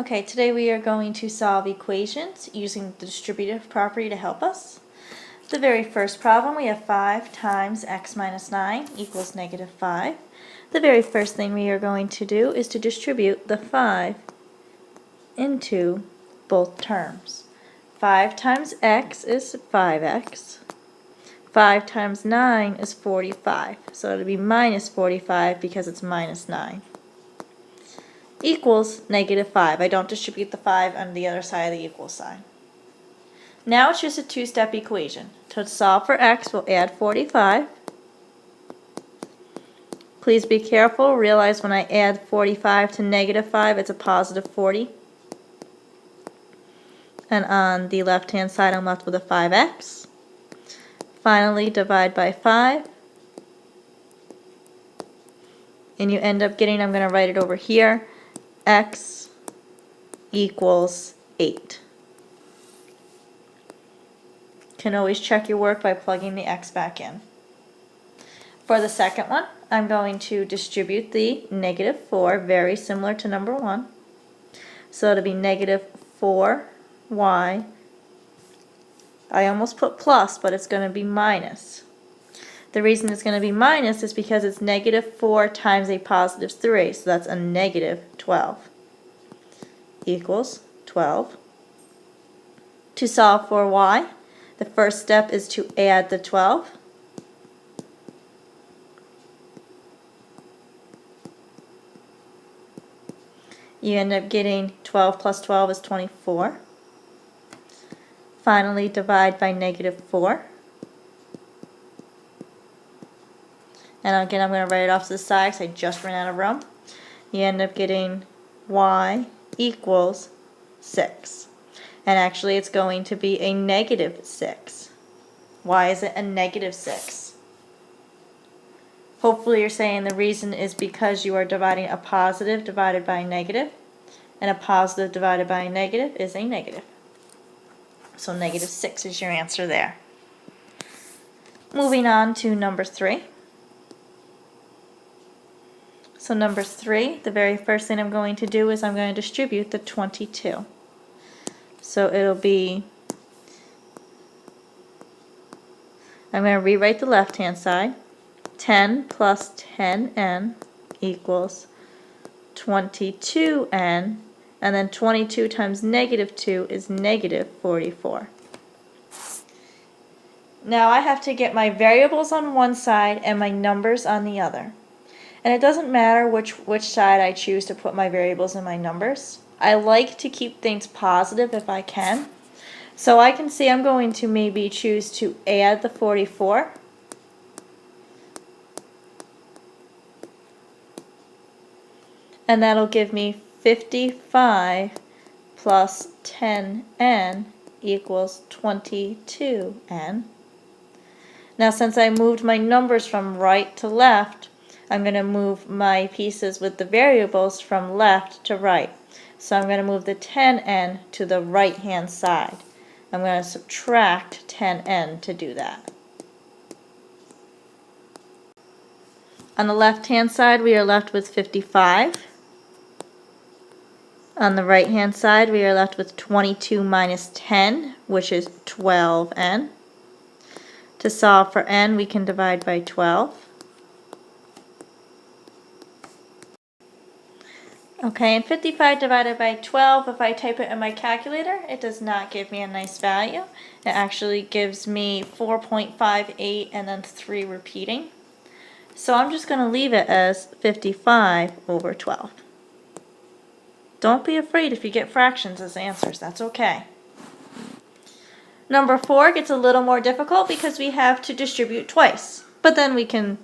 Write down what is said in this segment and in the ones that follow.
Okay, today we are going to solve equations using the distributive property to help us. The very first problem, we have 5 times x minus 9 equals negative 5. The very first thing we are going to do is to distribute the 5 into both terms. 5 times x is 5x. 5 times 9 is 45. So it'll be minus 45 because it's minus 9. Equals negative 5. I don't distribute the 5 on the other side of the equal sign. Now it's just a two-step equation. To solve for x, we'll add 45. Please be careful. Realize when I add 45 to negative 5, it's a positive 40. And on the left-hand side, I'm left with a 5x. Finally, divide by 5. And you end up getting, I'm going to write it over here, x equals 8. Can always check your work by plugging the x back in. For the second one, I'm going to distribute the negative 4, very similar to number 1. So it'll be negative 4y. I almost put plus, but it's going to be minus. The reason it's going to be minus is because it's negative 4 times a positive 3, so that's a negative 12. Equals 12. To solve for y, the first step is to add the 12. You end up getting 12 plus 12 is 24. Finally, divide by negative 4. And again, I'm going to write it off to the side because I just ran out of room. You end up getting y equals 6. And actually, it's going to be a negative 6. Why is it a negative 6? Hopefully, you're saying the reason is because you are dividing a positive divided by a negative. And a positive divided by a negative is a negative. So negative 6 is your answer there. Moving on to number 3. So number 3, the very first thing I'm going to do is I'm going to distribute the 22. So it'll be, I'm going to rewrite the left-hand side. 10 plus 10n equals 22n, and then 22 times negative 2 is negative 44. Now I have to get my variables on one side and my numbers on the other. And it doesn't matter which side I choose to put my variables and my numbers. I like to keep things positive if I can. So I can see I'm going to maybe choose to add the 44. And that'll give me 55 plus 10n equals 22n. Now since I moved my numbers from right to left, I'm going to move my pieces with the variables from left to right. So I'm going to move the 10n to the right-hand side. I'm going to subtract 10n to do that. On the left-hand side, we are left with 55. On the right-hand side, we are left with 22 minus 10, which is 12n. To solve for n, we can divide by 12. Okay, and 55 divided by 12, if I type it in my calculator, it does not give me a nice value. It actually gives me 4.58 and then 3 repeating. So I'm just going to leave it as 55 over 12. Don't be afraid if you get fractions as answers, that's okay. Number 4 gets a little more difficult because we have to distribute twice, but then we can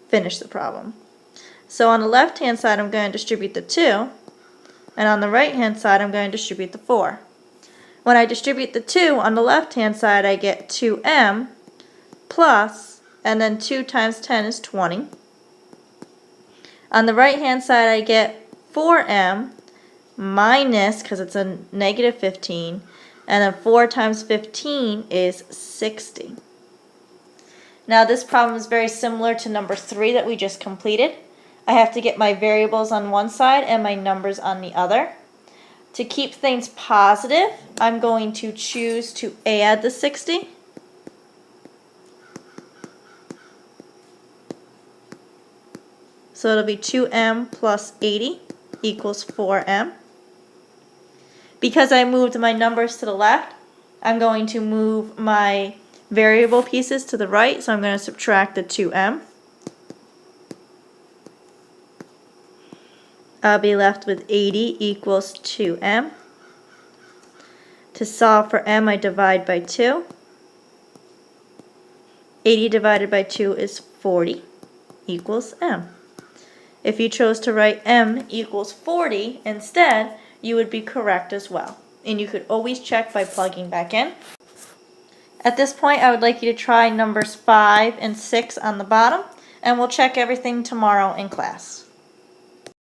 finish the problem. So on the left-hand side, I'm going to distribute the 2, and on the right-hand side, I'm going to distribute the 4. When I distribute the 2, on the left-hand side, I get 2m plus, and then 2 times 10 is 20. On the right-hand side, I get 4m minus, because it's a negative 15, and then 4 times 15 is 60. Now this problem is very similar to number 3 that we just completed. I have to get my variables on one side and my numbers on the other. To keep things positive, I'm going to choose to add the 60. So it'll be 2m plus 80 equals 4m. Because I moved my numbers to the left, I'm going to move my variable pieces to the right, so I'm going to subtract the 2m. I'll be left with 80 equals 2m. To solve for m, I divide by 2. 80 divided by 2 is 40 equals m. If you chose to write m equals 40 instead, you would be correct as well. And you could always check by plugging back in. At this point, I would like you to try numbers 5 and 6 on the bottom, and we'll check everything tomorrow in class.